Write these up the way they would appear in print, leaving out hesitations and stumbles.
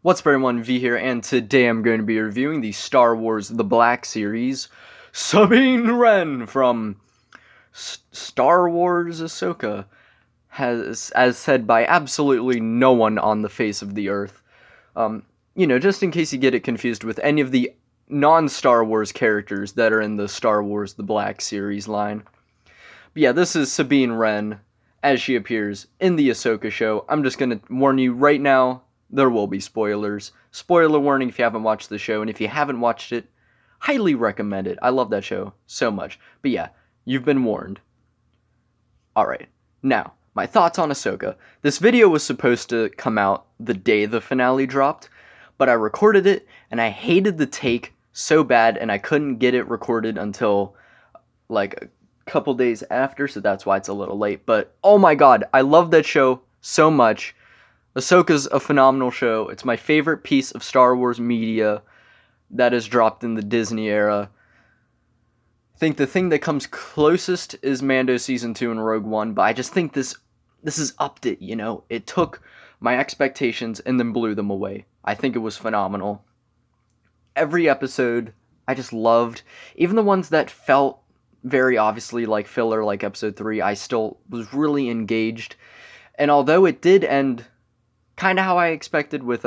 What's up everyone, V here, and today I'm going to be reviewing the Star Wars The Black Series, Sabine Wren from Star Wars Ahsoka, as said by absolutely no one on the face of the earth. Just in case you get it confused with any of the non-Star Wars characters that are in the Star Wars The Black Series line. But yeah, this is Sabine Wren, as she appears in the Ahsoka show. I'm just going to warn you right now, there will be spoilers. Spoiler warning if you haven't watched the show, and if you haven't watched it, highly recommend it. I love that show so much. But yeah, you've been warned. Alright, now, my thoughts on Ahsoka. This video was supposed to come out the day the finale dropped, but I recorded it, and I hated the take so bad, and I couldn't get it recorded until, like, a couple days after, so that's why it's a little late. But, oh my god, I love that show so much. Ahsoka's a phenomenal show. It's my favorite piece of Star Wars media that is dropped in the Disney era. I think the thing that comes closest is Mando Season 2 and Rogue One, but I just think this is upped it, you know? It took my expectations and then blew them away. I think it was phenomenal. Every episode, I just loved. Even the ones that felt very obviously like filler, like Episode 3, I still was really engaged. And although it did end kind of how I expected with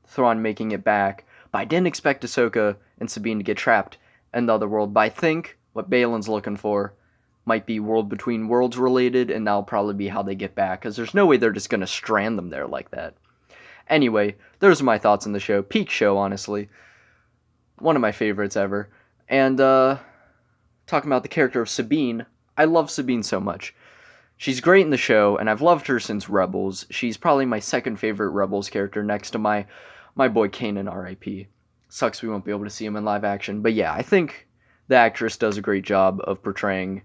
Thrawn making it back, but I didn't expect Ahsoka and Sabine to get trapped in the other world. But I think what Balin's looking for might be World Between Worlds related, and that'll probably be how they get back, because there's no way they're just going to strand them there like that. Anyway, those are my thoughts on the show. Peak show, honestly. One of my favorites ever. And talking about the character of Sabine, I love Sabine so much. She's great in the show, and I've loved her since Rebels. She's probably my second favorite Rebels character next to my boy Kanan, R.I.P. Sucks we won't be able to see him in live action. But yeah, I think the actress does a great job of portraying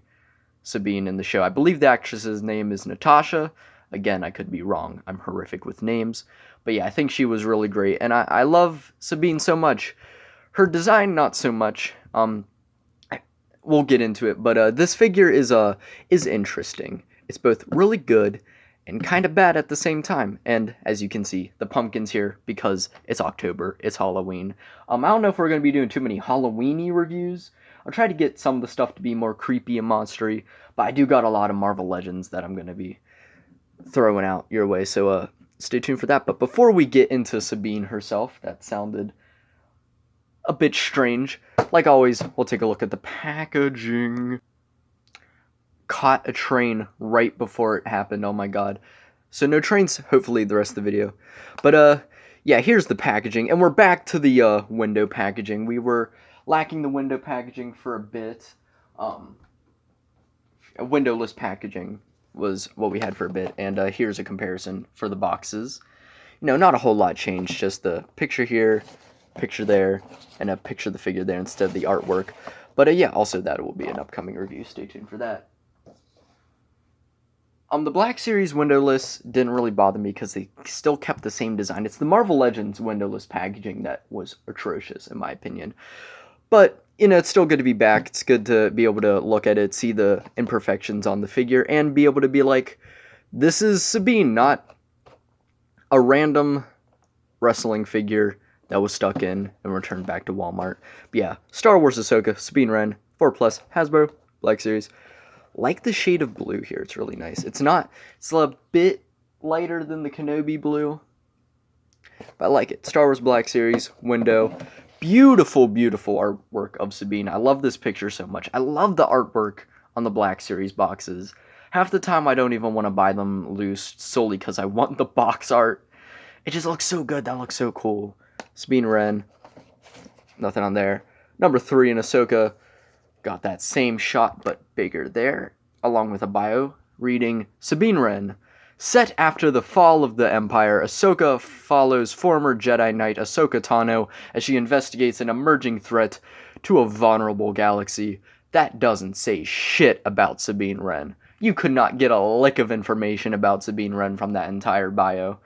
Sabine in the show. I believe the actress's name is Natasha. Again, I could be wrong. I'm horrific with names. But yeah, I think she was really great, and I love Sabine so much. Her design, not so much. We'll get into it, but this figure is interesting. It's both really good and kind of bad at the same time. And as you can see, the pumpkin's here because it's October, it's Halloween. I don't know if we're going to be doing too many Halloween-y reviews. I'll try to get some of the stuff to be more creepy and monstery, but I do got a lot of Marvel Legends that I'm going to be throwing out your way, so stay tuned for that. But before we get into Sabine herself, that sounded a bit strange. Like always, we'll take a look at the packaging. Caught a train right before it happened, oh my god. So no trains, hopefully, the rest of the video. But, yeah, here's the packaging, and we're back to the, window packaging. We were lacking the window packaging for a bit. Windowless packaging was what we had for a bit, and, here's a comparison for the boxes. You know, not a whole lot changed, just the picture here, picture there, and a picture of the figure there instead of the artwork. But, yeah, also that will be an upcoming review. Stay tuned for that. The Black Series windowless didn't really bother me because they still kept the same design. It's the Marvel Legends windowless packaging that was atrocious, in my opinion. But, you know, it's still good to be back. It's good to be able to look at it, see the imperfections on the figure, and be able to be like, this is Sabine, not a random wrestling figure that was stuck in and returned back to Walmart. But yeah, Star Wars Ahsoka, Sabine Wren, 4+, Hasbro, Black Series. Like the shade of blue here, it's really nice. It's a bit lighter than the Kenobi blue, but I like it. Star Wars Black Series, window. Beautiful, beautiful artwork of Sabine. I love this picture so much. I love the artwork on the Black Series boxes. Half the time I don't even want to buy them loose solely because I want the box art. It just looks so good. That looks so cool. Sabine Wren. Nothing on there. Number 3 in Ahsoka. Got that same shot, but bigger there, along with a bio reading, Sabine Wren. Set after the fall of the Empire, Ahsoka follows former Jedi Knight Ahsoka Tano as she investigates an emerging threat to a vulnerable galaxy. That doesn't say shit about Sabine Wren. You could not get a lick of information about Sabine Wren from that entire bio.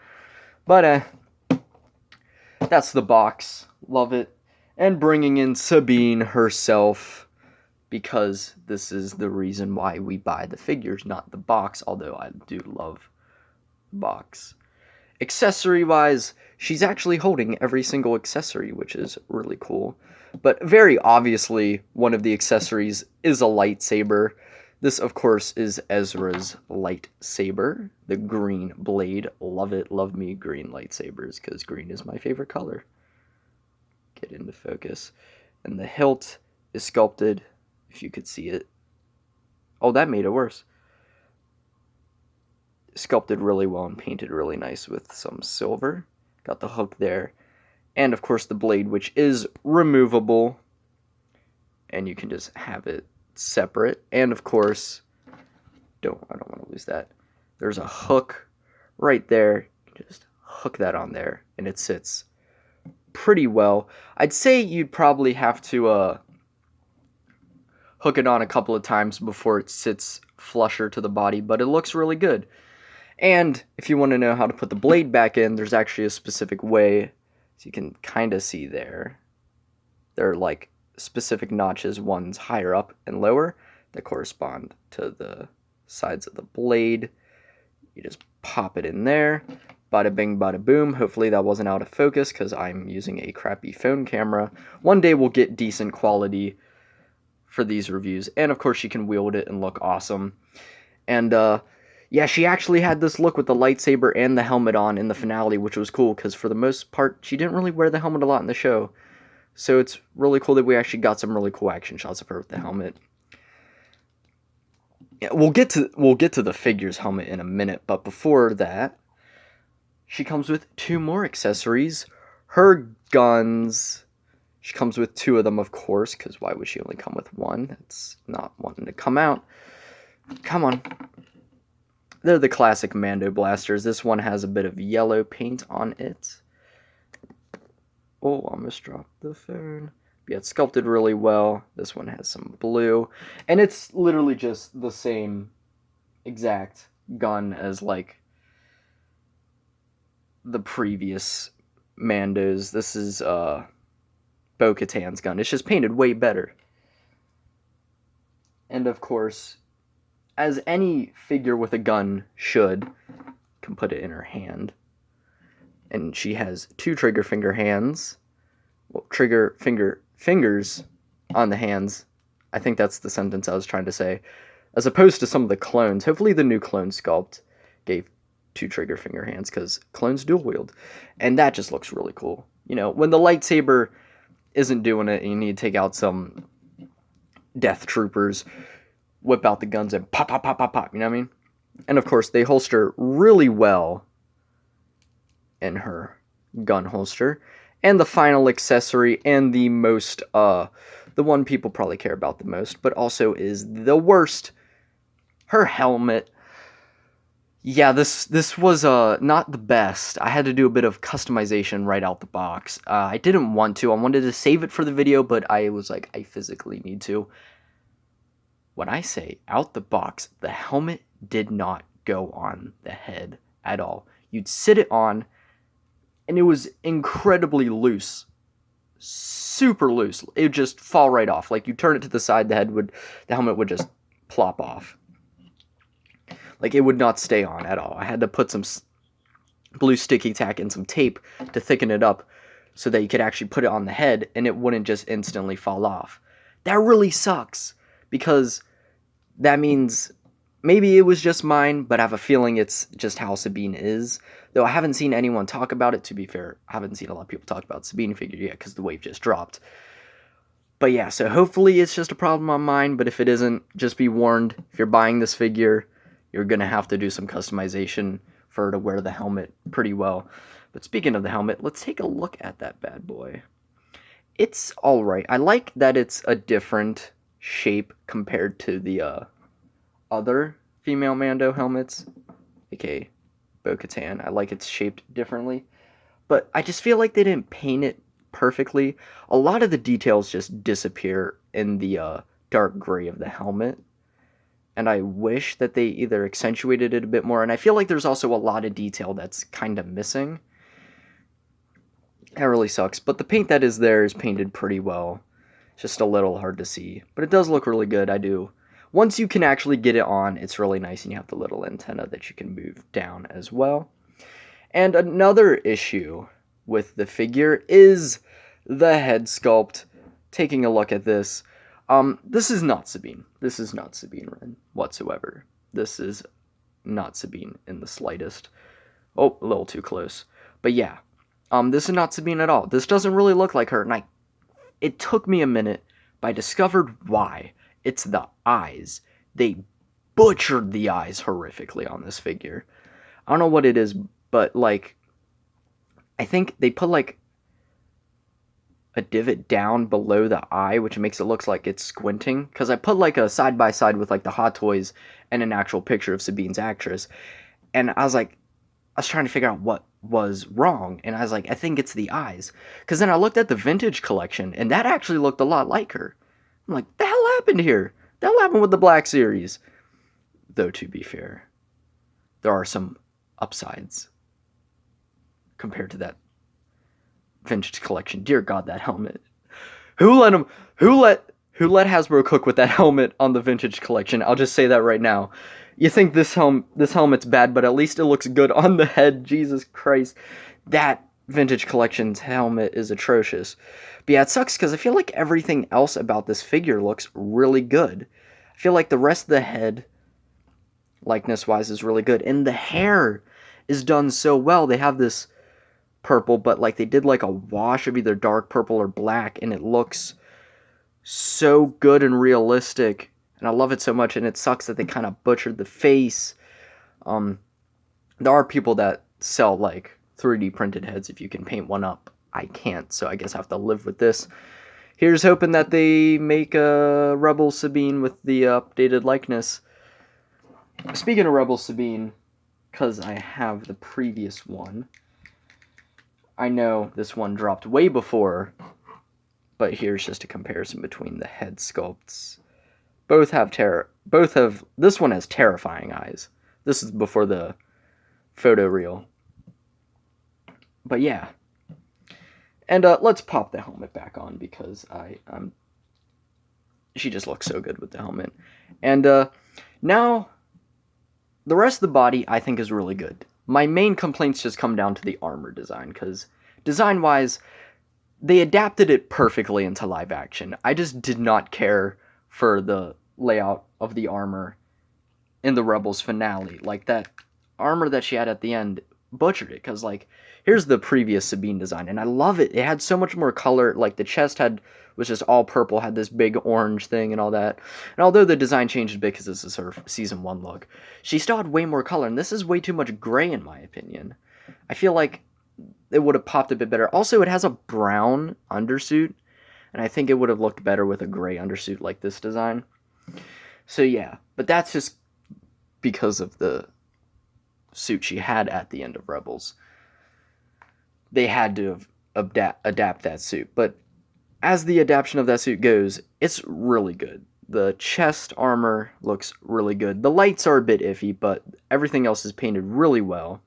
But, that's the box. Love it. And bringing in Sabine herself, because this is the reason why we buy the figures, not the box, although I do love the box. Accessory-wise, she's actually holding every single accessory, which is really cool. But very obviously, one of the accessories is a lightsaber. This, of course, is Ezra's lightsaber, the green blade. Love it, love me green lightsabers, because green is my favorite color. Get into focus. And the hilt is sculpted, if you could see it. Oh, that made it worse. Sculpted really well and painted really nice with some silver. Got the hook there. And, of course, the blade, which is removable. And you can just have it separate. And, of course, I don't want to lose that. There's a hook right there. Just hook that on there, and it sits pretty well. I'd say you'd probably have to hook it on a couple of times before it sits flusher to the body, but it looks really good. And if you want to know how to put the blade back in, there's actually a specific way. So you can kind of see there. There are like specific notches, ones higher up and lower, that correspond to the sides of the blade. You just pop it in there. Bada bing, bada boom. Hopefully that wasn't out of focus because I'm using a crappy phone camera. One day we'll get decent quality for these reviews. And of course you can wield it and look awesome. And yeah, she actually had this look with the lightsaber and the helmet on in the finale, which was cool because for the most part, she didn't really wear the helmet a lot in the show. So it's really cool that we actually got some really cool action shots of her with the helmet. Yeah, we'll get to the figure's helmet in a minute, but before that, she comes with 2 more accessories. Her guns, she comes with 2 of them, of course, because why would she only come with 1? It's not wanting to come out. Come on. They're the classic Mando blasters. This one has a bit of yellow paint on it. Oh, almost dropped the phone. Yeah, it's sculpted really well. This one has some blue. And it's literally just the same exact gun as, like, the previous Mandos. This is Bo-Katan's gun. It's just painted way better. And, of course, as any figure with a gun should, can put it in her hand. And she has 2 trigger finger hands. Well, trigger fingers on the hands. I think that's the sentence I was trying to say. As opposed to some of the clones. Hopefully the new clone sculpt gave 2 trigger finger hands, because clones dual wield. And that just looks really cool. You know, when the lightsaber isn't doing it and you need to take out some death troopers, whip out the guns and pop, pop, pop, pop, pop. You know what I mean? And of course, they holster really well in her gun holster. And the final accessory, and the most, the one people probably care about the most, but also is the worst, her helmet. Yeah, this was not the best. I had to do a bit of customization right out the box. I didn't want to. I wanted to save it for the video, but I was like, I physically need to. When I say out the box, the helmet did not go on the head at all. You'd sit it on, and it was incredibly loose. Super loose. It would just fall right off. Like, you turn it to the side, the helmet would just plop off. Like, it would not stay on at all. I had to put some blue sticky tack and some tape to thicken it up so that you could actually put it on the head and it wouldn't just instantly fall off. That really sucks, because that means maybe it was just mine, but I have a feeling it's just how Sabine is. Though I haven't seen anyone talk about it, to be fair. I haven't seen a lot of people talk about Sabine figure yet because the wave just dropped. But yeah, so hopefully it's just a problem on mine, but if it isn't, just be warned. If you're buying this figure, you're going to have to do some customization for her to wear the helmet pretty well. But speaking of the helmet, let's take a look at that bad boy. It's alright. I like that it's a different shape compared to the other female Mando helmets, aka Bo-Katan. I like it's shaped differently, but I just feel like they didn't paint it perfectly. A lot of the details just disappear in the dark gray of the helmet, and I wish that they either accentuated it a bit more, and I feel like there's also a lot of detail that's kind of missing. That really sucks, but the paint that is there is painted pretty well. It's just a little hard to see, but it does look really good. I do. Once you can actually get it on, it's really nice, and you have the little antenna that you can move down as well. And another issue with the figure is the head sculpt. Taking a look at this, this is not Sabine. This is not Sabine Wren whatsoever. This is not Sabine in the slightest. Oh, a little too close. But yeah, this is not Sabine at all. This doesn't really look like her, and it took me a minute, but I discovered why. It's the eyes. They butchered the eyes horrifically on this figure. I don't know what it is, but, like, I think they put, like, a divot down below the eye, which makes it look like it's squinting. Because I put, like, a side-by-side with, like, the Hot Toys and an actual picture of Sabine's actress. And I was trying to figure out what was wrong. And I was like, I think it's the eyes. Because then I looked at the vintage collection, and that actually looked a lot like her. I'm like, the hell happened here? The hell happened with the Black Series? Though, to be fair, there are some upsides compared to that vintage collection. Dear God, that helmet. Who let Hasbro cook with that helmet on the vintage collection? I'll just say that right now. You think this helmet's bad, but at least it looks good on the head. Jesus Christ. That vintage collection's helmet is atrocious. But yeah, it sucks because I feel like everything else about this figure looks really good. I feel like the rest of the head, likeness-wise, is really good. And the hair is done so well. They have this purple, but like they did like a wash of either dark purple or black, and it looks so good and realistic. And I love it so much, and it sucks that they kind of butchered the face. There are people that sell like 3D printed heads if you can paint one up. I can't, so I guess I have to live with this. Here's hoping that they make a Rebel Sabine with the updated likeness. Speaking of Rebel Sabine, because I have the previous one, I know this one dropped way before, but here's just a comparison between the head sculpts. This one has terrifying eyes. This is before the photo reel. But yeah. And let's pop the helmet back on because she just looks so good with the helmet. And now the rest of the body I think is really good. My main complaints just come down to the armor design, because design-wise, they adapted it perfectly into live action. I just did not care for the layout of the armor in the Rebels finale. Like, that armor that she had at the end butchered it, because, like, here's the previous Sabine design, and I love it. It had so much more color. Like, the chest was just all purple, had this big orange thing and all that. And although the design changed a bit because this is her Season 1 look, she still had way more color, and this is way too much gray in my opinion. I feel like it would have popped a bit better. Also, it has a brown undersuit, and I think it would have looked better with a gray undersuit like this design. So yeah, but that's just because of the suit she had at the end of Rebels. They had to adapt that suit, but as the adaptation of that suit goes, it's really good. The chest armor looks really good. The lights are a bit iffy, but everything else is painted really well.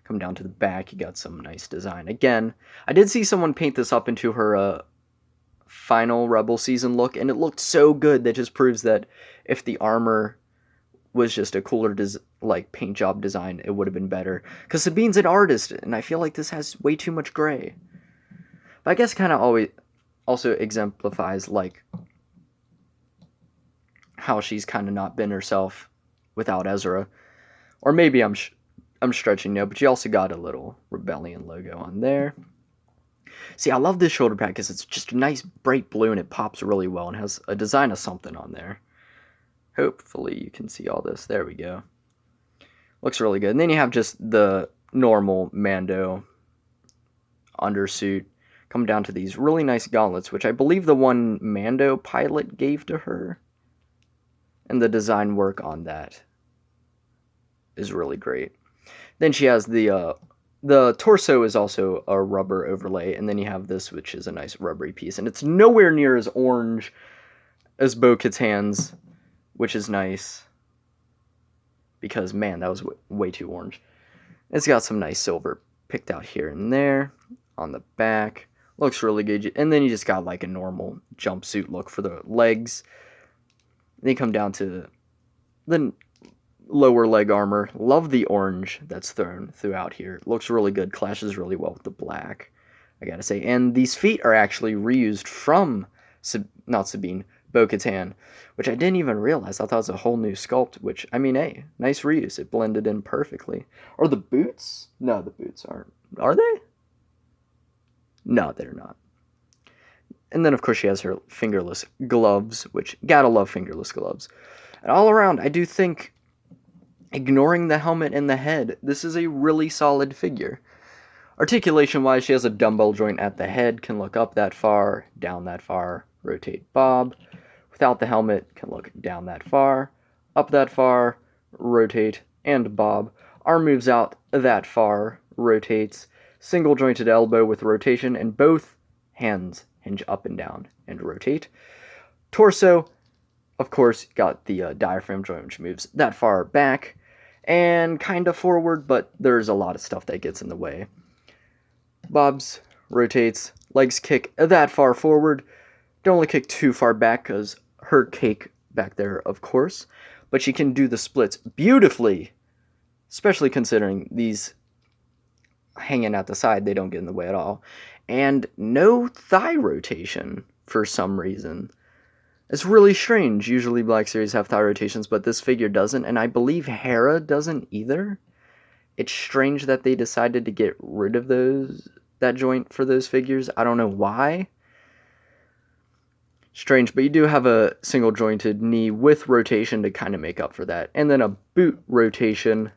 Come down to the back, you got some nice design. Again, I did see someone paint this up into her final Rebel season look, and it looked so good. That just proves that if the armor was just a cooler paint job design, it would have been better. Because Sabine's an artist, and I feel like this has way too much gray. But I guess kind of always also exemplifies like how she's kind of not been herself without Ezra. Or maybe I'm stretching now, but she also got a little Rebellion logo on there. See, I love this shoulder pad because it's just a nice bright blue and it pops really well and has a design of something on there. Hopefully you can see all this. There we go. Looks really good. And then you have just the normal Mando undersuit. Come down to these really nice gauntlets, which I believe the one Mando pilot gave to her. And the design work on that is really great. Then she has the torso is also a rubber overlay, and then you have this, which is a nice rubbery piece. And it's nowhere near as orange as Bo-Katt's hands, which is nice. Because, man, that was way too orange. It's got some nice silver picked out here and there on the back. Looks really good. And then you just got like a normal jumpsuit look for the legs. Then you come down to the lower leg armor. Love the orange that's thrown throughout here. Looks really good. Clashes really well with the black, I gotta say. And these feet are actually reused from, not Sabine, Bo-Katan, which I didn't even realize. I thought it was a whole new sculpt, which, I mean, hey, nice reuse. It blended in perfectly. Are the boots? No, the boots aren't. Are they? No, they're not. And then, of course, she has her fingerless gloves, which, gotta love fingerless gloves. And all around, I do think, ignoring the helmet and the head, this is a really solid figure. Articulation-wise, she has a dumbbell joint at the head, can look up that far, down that far, rotate bob. Without the helmet, can look down that far, up that far, rotate, and bob. Arm moves out that far, rotates, single jointed elbow with rotation, and both hands hinge up and down and rotate. Torso, of course, got the diaphragm joint, which moves that far back and kind of forward, but there's a lot of stuff that gets in the way. Bobs, rotates, legs kick that far forward. Don't only kick too far back because her cake back there, of course, but she can do the splits beautifully, especially considering these hanging out the side, they don't get in the way at all. And no thigh rotation for some reason. It's really strange. Usually Black Series have thigh rotations, but this figure doesn't, and I believe Hera doesn't either. It's strange that they decided to get rid of that joint for those figures. I don't know why. Strange, but you do have a single jointed knee with rotation to kind of make up for that. And then a boot rotation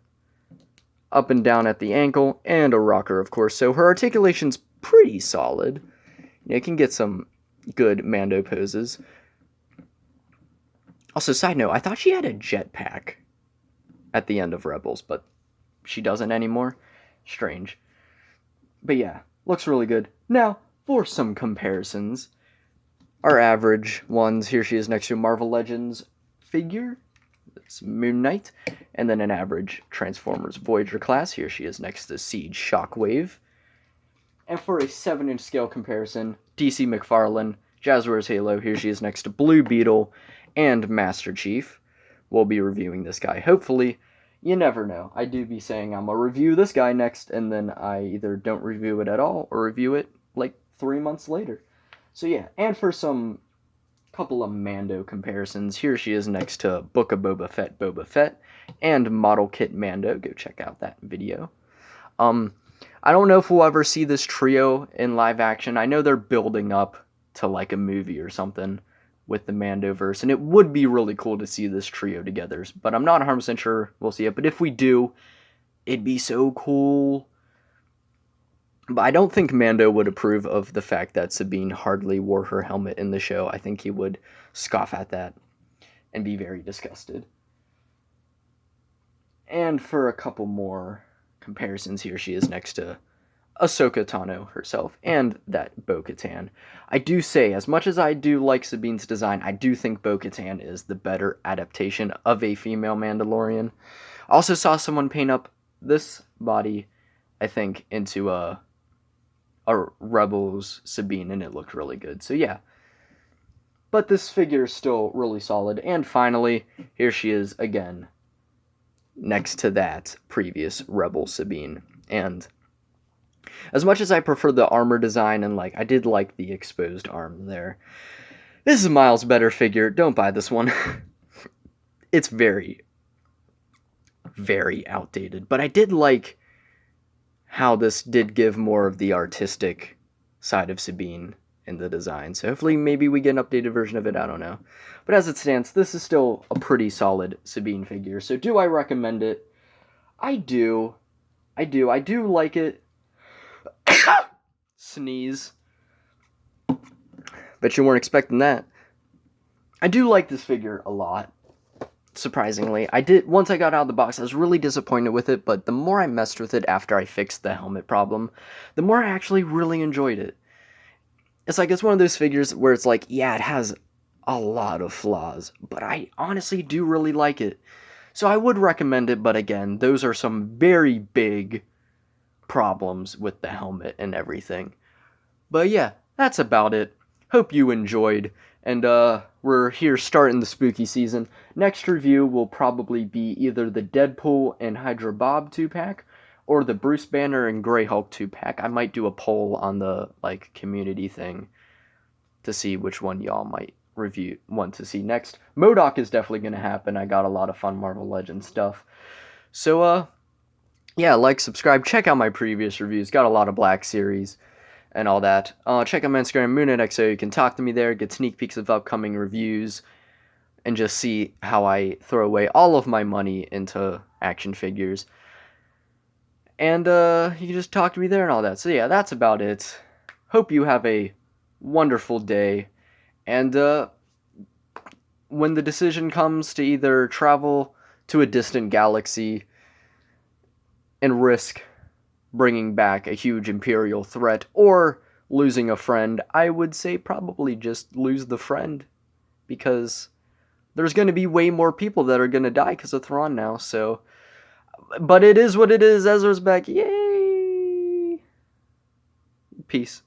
up and down at the ankle, and a rocker, of course. So her articulation's pretty solid. It can get some good Mando poses. Also, side note, I thought she had a jetpack at the end of Rebels, but she doesn't anymore. Strange. But yeah, looks really good. Now, for some comparisons. Our average ones, here she is next to a Marvel Legends figure. It's Moon Knight. And then an average Transformers Voyager class. Here she is next to Siege Shockwave. And for a 7-inch scale comparison, DC McFarlane, Jazzwares Halo. Here she is next to Blue Beetle and Master Chief. We'll be reviewing this guy, hopefully. You never know. I do be saying I'm going to review this guy next, and then I either don't review it at all, or review it like 3 months later. So yeah, and for some couple of Mando comparisons, here she is next to Book of Boba Fett, and Model Kit Mando. Go check out that video. I don't know if we'll ever see this trio in live action. I know they're building up to like a movie or something with the Mandoverse, and it would be really cool to see this trio together, but I'm not 100% sure we'll see it. But if we do, it'd be so cool. But I don't think Mando would approve of the fact that Sabine hardly wore her helmet in the show. I think he would scoff at that and be very disgusted. And for a couple more comparisons, here she is next to Ahsoka Tano herself and that Bo-Katan. I do say, as much as I do like Sabine's design, I do think Bo-Katan is the better adaptation of a female Mandalorian. I also saw someone paint up this body, I think, into a Rebels Sabine, and it looked really good. So yeah, but this figure is still really solid. And finally, here she is again, next to that previous Rebel Sabine. And as much as I prefer the armor design, and I did like the exposed arm there, this is a miles better figure. Don't buy this one. It's very, very outdated. But I did like how this did give more of the artistic side of Sabine in the design. So hopefully maybe we get an updated version of it, I don't know. But as it stands, this is still a pretty solid Sabine figure. So do I recommend it? I do. I do like it. Sneeze. Bet you weren't expecting that. I do like this figure a lot. Surprisingly, once I got out of the box, I was really disappointed with it, but the more I messed with it after I fixed the helmet problem, the more I actually really enjoyed it. It's one of those figures where it's yeah, it has a lot of flaws, but I honestly do really like it. So I would recommend it, but again, those are some very big problems with the helmet and everything. But yeah, that's about it. hope you enjoyed. And we're here starting the spooky season. Next review will probably be either the Deadpool and Hydra Bob 2-pack or the Bruce Banner and Grey Hulk 2-pack. I might do a poll on the community thing to see which one y'all might want to see next. MODOK is definitely going to happen. I got a lot of fun Marvel Legends stuff. So yeah, subscribe, check out my previous reviews. Got a lot of Black Series and all that. Check out my Instagram, MoonEdXO. You can talk to me there, get sneak peeks of upcoming reviews, and just see how I throw away all of my money into action figures. And you can just talk to me there and all that. So yeah, that's about it. Hope you have a wonderful day. And when the decision comes to either travel to a distant galaxy and risk bringing back a huge Imperial threat, or losing a friend, I would say probably just lose the friend, because there's going to be way more people that are going to die because of Thrawn now, so... But it is what it is. Ezra's back. Yay! Peace.